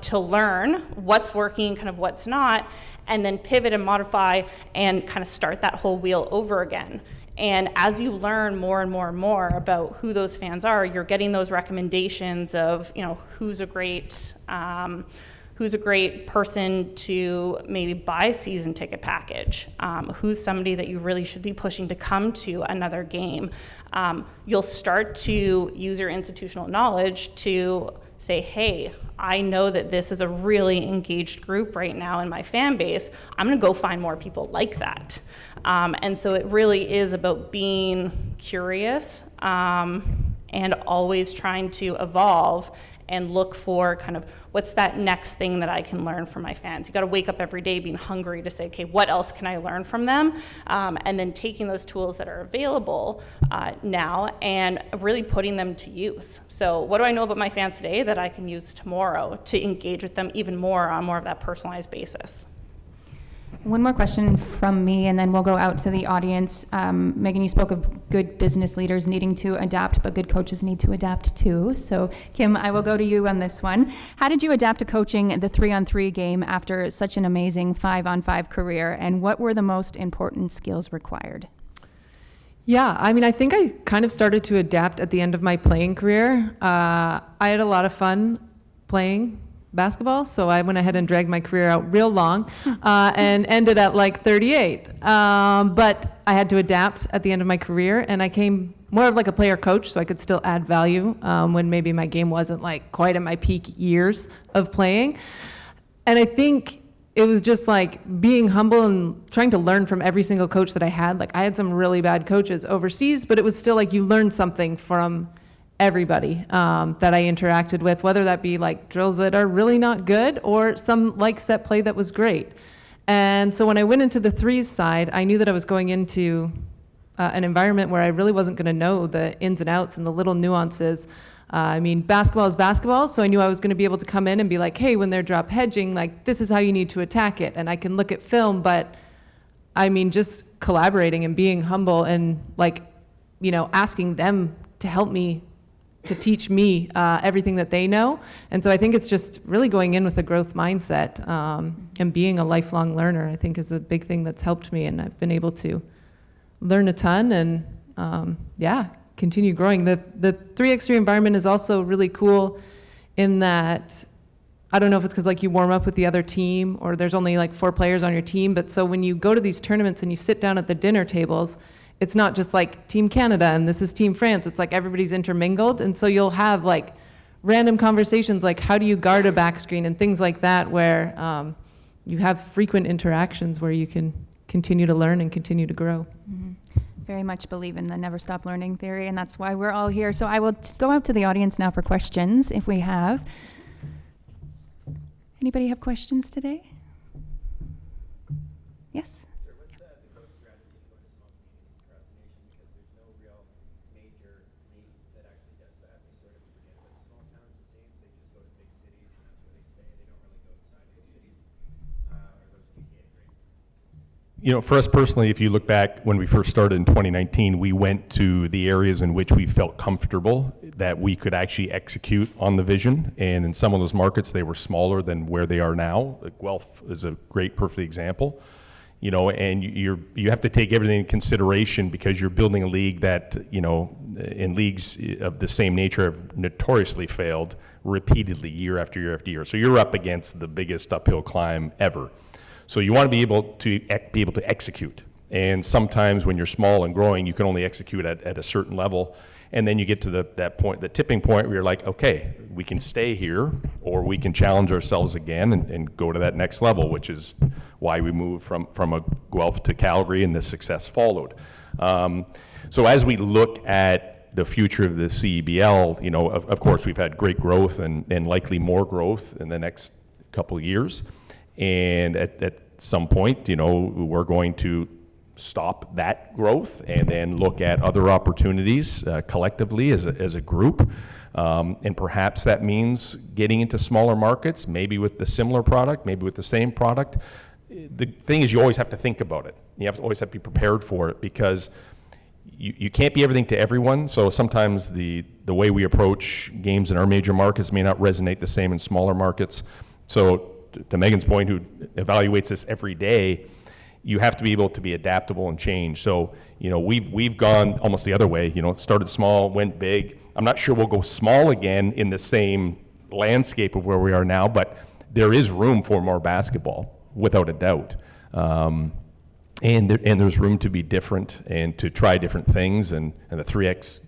to learn what's working, kind of what's not, and then pivot and modify and kind of start that whole wheel over again. And as you learn more and more and more about who those fans are, you're getting those recommendations of, who's a great person to maybe buy a season ticket package, who's somebody that you really should be pushing to come to another game. You'll start to use your institutional knowledge to say, hey, I know that this is a really engaged group right now in my fan base. I'm gonna go find more people like that. And so it really is about being curious and always trying to evolve and look for kind of what's that next thing that I can learn from my fans. You got to wake up every day being hungry to say, okay, what else can I learn from them? And then taking those tools that are available now and really putting them to use. So what do I know about my fans today that I can use tomorrow to engage with them even more on more of that personalized basis? One more question from me, and then we'll go out to the audience. Megan, you spoke of good business leaders needing to adapt, but good coaches need to adapt too. So, Kim, I will go to you on this one. How did you adapt to coaching the 3-on-3 game after such an amazing 5-on-5 career, and what were the most important skills required? Yeah, I mean, I think I kind of started to adapt at the end of my playing career. I had a lot of fun playing basketball, so I went ahead and dragged my career out real long and ended at like 38. But I had to adapt at the end of my career, and I came more of like a player coach, so I could still add value when maybe my game wasn't like quite at my peak years of playing. And I think it was just like being humble and trying to learn from every single coach that I had. Like I had some really bad coaches overseas, but it was still like you learned something from everybody that I interacted with, whether that be like drills that are really not good or some like set play that was great. And so when I went into the threes side, I knew that I was going into an environment where I really wasn't going to know the ins and outs and the little nuances. I mean, basketball is basketball, so I knew I was going to be able to come in and be like, hey, when they're drop hedging, like, this is how you need to attack it. And I can look at film, but I mean, just collaborating and being humble and like, you know, asking them to help me, to teach me everything that they know. And so I think it's just really going in with a growth mindset and being a lifelong learner, I think is a big thing that's helped me. And I've been able to learn a ton and continue growing. The 3x3 environment is also really cool in that, I don't know if it's because like you warm up with the other team or there's only like 4 players on your team, but so when you go to these tournaments and you sit down at the dinner tables, it's not just like Team Canada and this is Team France, it's like everybody's intermingled, and so you'll have like random conversations like how do you guard a back screen and things like that where you have frequent interactions where you can continue to learn and continue to grow. Mm-hmm. Very much believe in the never stop learning theory, and that's why we're all here. So I will go out to the audience now for questions, if we have. Anybody have questions today? Yes? Sure. What's the growth strategy for the small communities across the nation? Because there's no real major league that actually does that. We sort of forget about the small towns, it seems. They just go to big cities, and that's where they stay. They don't really go outside big cities or those GTA, right? You know, for us personally, if you look back when we first started in 2019, we went to the areas in which we felt comfortable that we could actually execute on the vision. And in some of those markets, they were smaller than where they are now. Like Guelph is a great, perfect example. You know, and you have to take everything into consideration because you're building a league that, you know, in leagues of the same nature have notoriously failed repeatedly year after year after year. So you're up against the biggest uphill climb ever. So you want to be able to execute. And sometimes when you're small and growing, you can only execute at a certain level. And then you get to that point, the tipping point where you're like, okay, we can stay here or we can challenge ourselves again and go to that next level, which is why we moved from a Guelph to Calgary and the success followed. So as we look at the future of the CEBL, you know, of course, we've had great growth and likely more growth in the next couple of years. And at some point, you know, we're going to stop that growth and then look at other opportunities collectively as a group. And perhaps that means getting into smaller markets, maybe with the similar product, maybe with the same product. The thing is you always have to think about it. You always have to be prepared for it because you can't be everything to everyone. So sometimes the way we approach games in our major markets may not resonate the same in smaller markets. So to Megan's point, who evaluates this every day, you have to be able to be adaptable and change. So, you know, we've gone almost the other way, you know, started small, went big. I'm not sure we'll go small again in the same landscape of where we are now, but there is room for more basketball, without a doubt. And there's room to be different and to try different things. And the 3X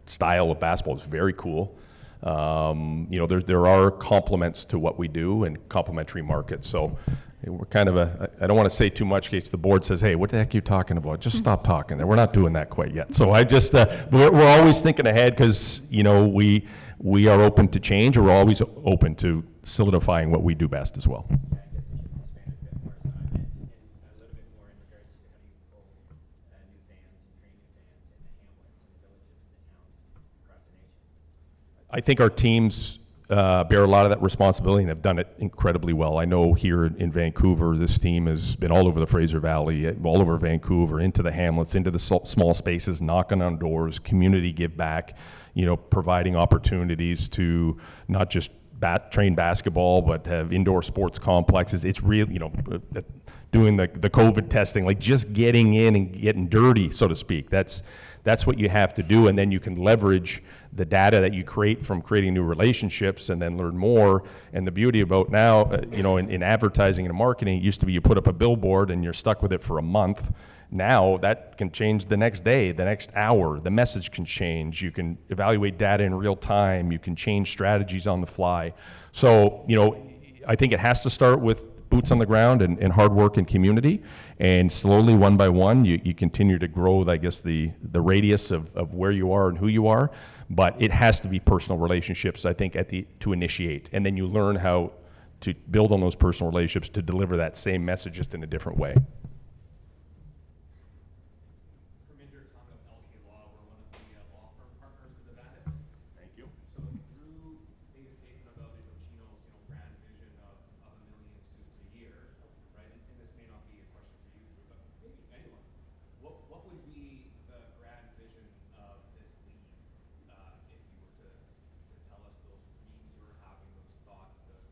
style of basketball is very cool. You know, there are complements to what we do and complementary markets. So we're kind of I don't want to say too much in case the board says, hey, what the heck are you talking about? Just stop talking there. We're not doing that quite yet. So I just, we're always thinking ahead because, you know, we are open to change, or we're always open to solidifying what we do best as well. Yeah, I guess I should expand a bit more. So I meant a little bit more in regards to how do you pull new fans and train new fans in the hamlets and the villages and the towns across the nation? I think our teams bear a lot of that responsibility and have done it incredibly well. I know here in Vancouver, this team has been all over the Fraser Valley, all over Vancouver, into the hamlets, into the small spaces, knocking on doors, community give back, you know, providing opportunities to not just train basketball, but have indoor sports complexes. It's real, doing the COVID testing, like just getting in and getting dirty, so to speak. That's what you have to do, and then you can leverage the data that you create from creating new relationships and then learn more. And the beauty about now, in advertising and marketing, it used to be you put up a billboard and you're stuck with it for a month. Now that can change the next day, the next hour. The message can change. You can evaluate data in real time. You can change strategies on the fly. So, I think it has to start with boots on the ground and hard work and community. And slowly, one by one, you continue to grow, I guess, the radius of where you are and who you are. But it has to be personal relationships, I think, to initiate. And then you learn how to build on those personal relationships to deliver that same message just in a different way. Thank you. So Drew made a statement about Chino's grand vision of 1 million suits a year, right? And this may not be a question for you, Drew, but maybe anyone. What would be the grand vision of this league if you were to tell us those dreams you were having, those thoughts that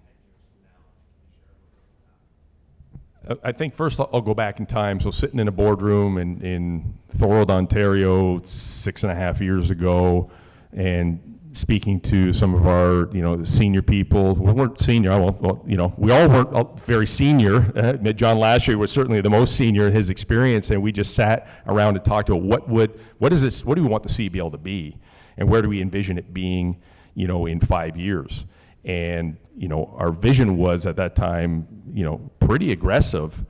10 years from now? Can you share a little bit of that? I think first I'll go back in time. So sitting in a boardroom in Thorold, Ontario, 6.5 years ago, and speaking to some of our, senior people. We weren't senior. We all weren't very senior. John Lashley was certainly the most senior in his experience, and we just sat around and talked about what do we want the CEBL to be, and where do we envision it being, in 5 years. And, our vision was at that time, pretty aggressive,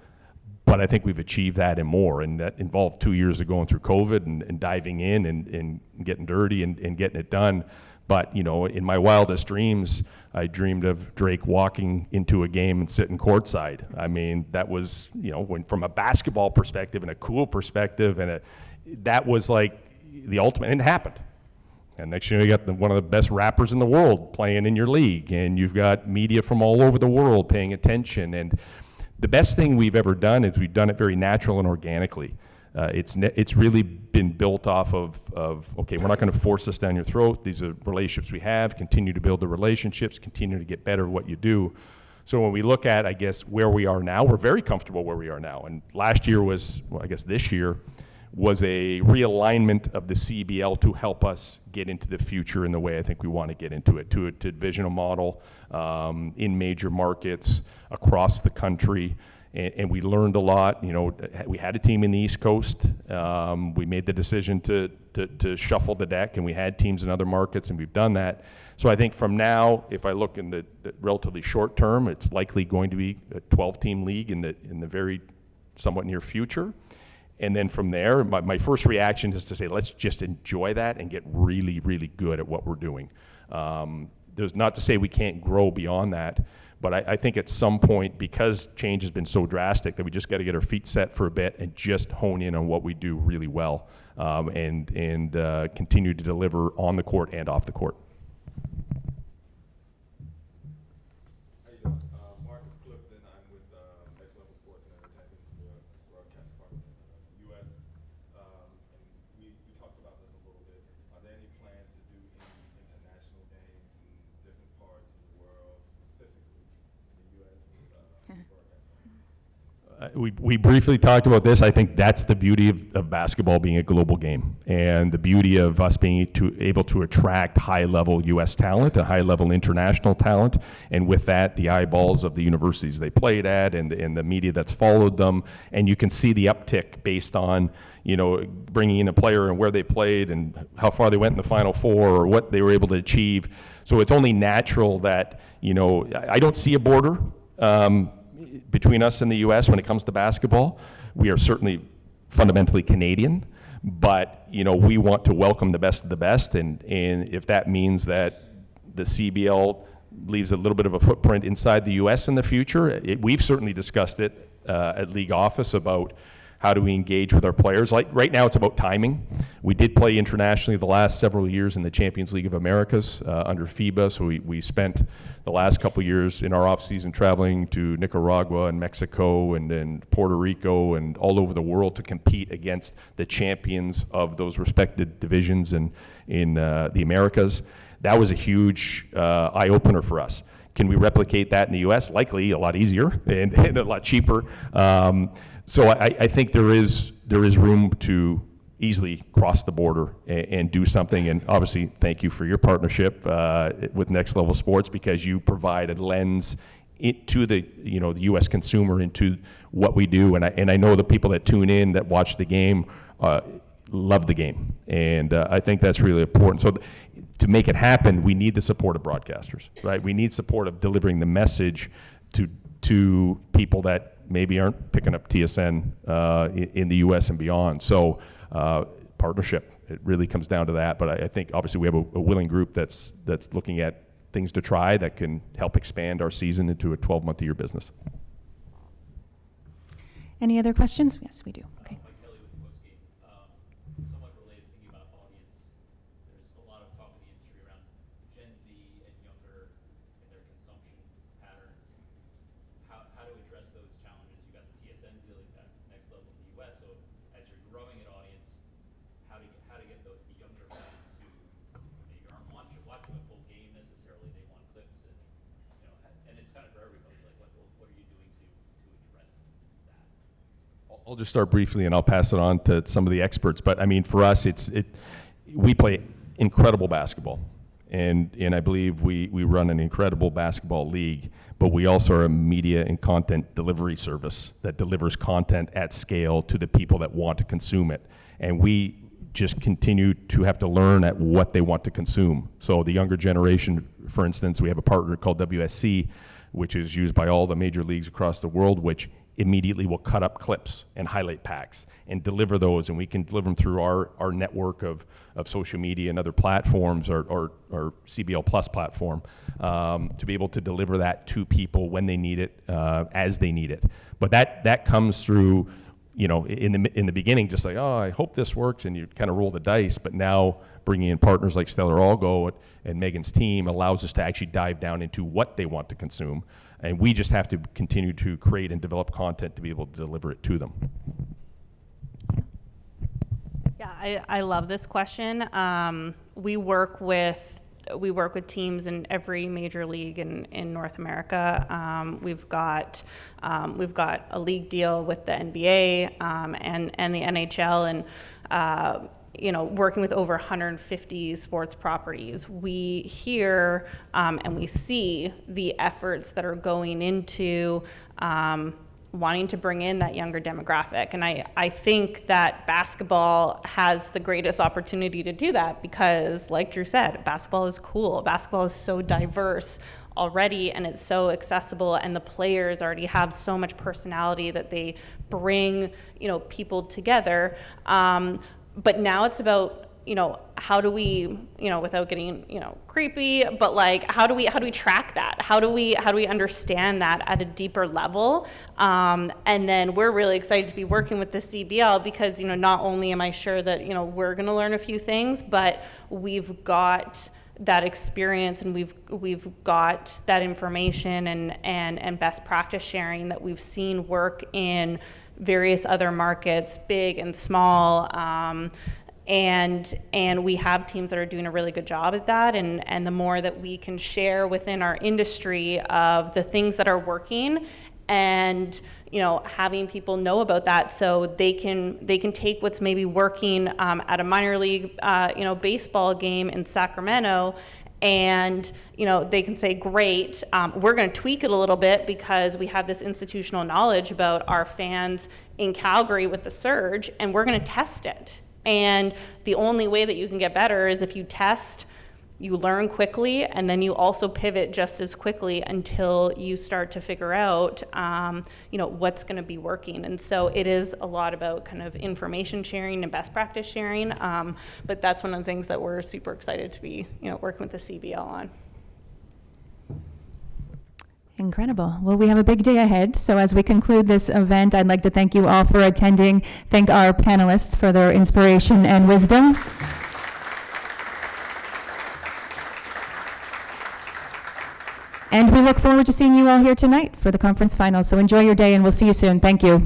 but I think we've achieved that and more. And that involved 2 years of going through COVID and diving in and getting dirty and getting it done. But, in my wildest dreams, I dreamed of Drake walking into a game and sitting courtside. I mean, that was, from a basketball perspective and a cool perspective, and that was like the ultimate, and it happened. And next year you got one of the best rappers in the world playing in your league, and you've got media from all over the world paying attention. And the best thing we've ever done is we've done it very natural and organically. It's really been built off of okay, we're not going to force this down your throat. These are relationships we have. Continue to build the relationships. Continue to get better at what you do. So when we look at, I guess, where we are now, we're very comfortable where we are now. And last year was, well, I guess this year, was a realignment of the CEBL to help us get into the future in the way I think we want to get into it, to a divisional model in major markets across the country. And we learned a lot. We had a team in the East Coast. We made the decision to shuffle the deck, and we had teams in other markets, and we've done that. So I think from now, if I look in the relatively short term, it's likely going to be a 12-team league in the very somewhat near future. And then from there, my first reaction is to say, let's just enjoy that and get really, really good at what we're doing. There's not to say we can't grow beyond that, but I think at some point, because change has been so drastic, that we just got to get our feet set for a bit and just hone in on what we do really well, and continue to deliver on the court and off the court. How you doing? Marcus Clifton. I'm with Next Level Sports and Entertainment, broadcast department in the U.S. And we talked about this a little bit. Are there any plans to do any international games in different parts of the world, specifically in the U.S. with broadcast partners? We briefly talked about this. I think that's the beauty of basketball being a global game, and the beauty of us being able to attract high-level U.S. talent and high-level international talent, and with that, the eyeballs of the universities they played at and the media that's followed them, and you can see the uptick based on bringing in a player and where they played and how far they went in the Final Four or what they were able to achieve. So it's only natural that I don't see a border between us and the U.S. when it comes to basketball. We are certainly fundamentally Canadian, but we want to welcome the best of the best, and if that means that the CEBL leaves a little bit of a footprint inside the U.S. in the future, we've certainly discussed it at league office about how do we engage with our players. Like right now, it's about timing. We did play internationally the last several years in the Champions League of Americas under FIBA, so we spent the last couple years in our off-season traveling to Nicaragua and Mexico and Puerto Rico and all over the world to compete against the champions of those respected divisions in the Americas. That was a huge eye-opener for us. Can we replicate that in the U.S.? Likely a lot easier and a lot cheaper. So I think there is room to easily cross the border and do something. And obviously, thank you for your partnership with Next Level Sports, because you provide a lens to the the U.S. consumer into what we do. And I know the people that tune in, that watch the game, love the game. And I think that's really important. So to make it happen, we need the support of broadcasters, right? We need support of delivering the message to people that maybe aren't picking up TSN in the U.S. and beyond. So partnership, it really comes down to that. But I think obviously we have a willing group that's looking at things to try that can help expand our season into a 12-month-a-year business. Any other questions? Yes, we do. Okay. Mike Kelly with Postgame. Somewhat related, thinking about audience, there's a lot of talk in the industry around Gen Z and younger and their consumption patterns. How to address those challenges? You got the TSN deal, you got Next Level in the U.S. So as you're growing an audience, how to get the younger fans who maybe aren't watching a full game necessarily, they want clips, and it's kind of for everybody. Like what are you doing to address that? I'll just start briefly and I'll pass it on to some of the experts. But I mean, for us, we play incredible basketball. And I believe we run an incredible basketball league, but we also are a media and content delivery service that delivers content at scale to the people that want to consume it. And we just continue to have to learn at what they want to consume. So the younger generation, for instance, we have a partner called WSC, which is used by all the major leagues across the world, which immediately will cut up clips and highlight packs and deliver those, and we can deliver them through our network of social media and other platforms, or CBL Plus platform, to be able to deliver that to people when they need it, as they need it. But that comes through, in the beginning, just like, oh, I hope this works, and you kind of roll the dice. But now bringing in partners like Stellar Algo and Megan's team allows us to actually dive down into what they want to consume. And we just have to continue to create and develop content to be able to deliver it to them. Yeah, I love this question. We work with teams in every major league in North America. We've got a league deal with the NBA and the NHL, and working with over 150 sports properties. We hear and we see the efforts that are going into wanting to bring in that younger demographic. And I think that basketball has the greatest opportunity to do that because, like Drew said, basketball is cool. Basketball is so diverse already, and it's so accessible, and the players already have so much personality that they bring, people together. But now it's about, how do we, without getting, creepy, but like, how do we track that? How do we understand that at a deeper level? And then we're really excited to be working with the CBL because, not only am I sure that, we're going to learn a few things, but we've got that experience and we've got that information and best practice sharing that we've seen work in various other markets, big and small, and we have teams that are doing a really good job at that, and the more that we can share within our industry of the things that are working, and having people know about that so they can take what's maybe working at a minor league baseball game in Sacramento, and they can say, great, we're going to tweak it a little bit because we have this institutional knowledge about our fans in Calgary with the surge, and we're going to test it. And the only way that you can get better is if you test, you learn quickly, and then you also pivot just as quickly until you start to figure out what's going to be working. And so it is a lot about kind of information sharing and best practice sharing, but that's one of the things that we're super excited to be working with the CBL on. Incredible. Well, we have a big day ahead. So as we conclude this event, I'd like to thank you all for attending. Thank our panelists for their inspiration and wisdom. And we look forward to seeing you all here tonight for the conference finals. So enjoy your day, and we'll see you soon. Thank you.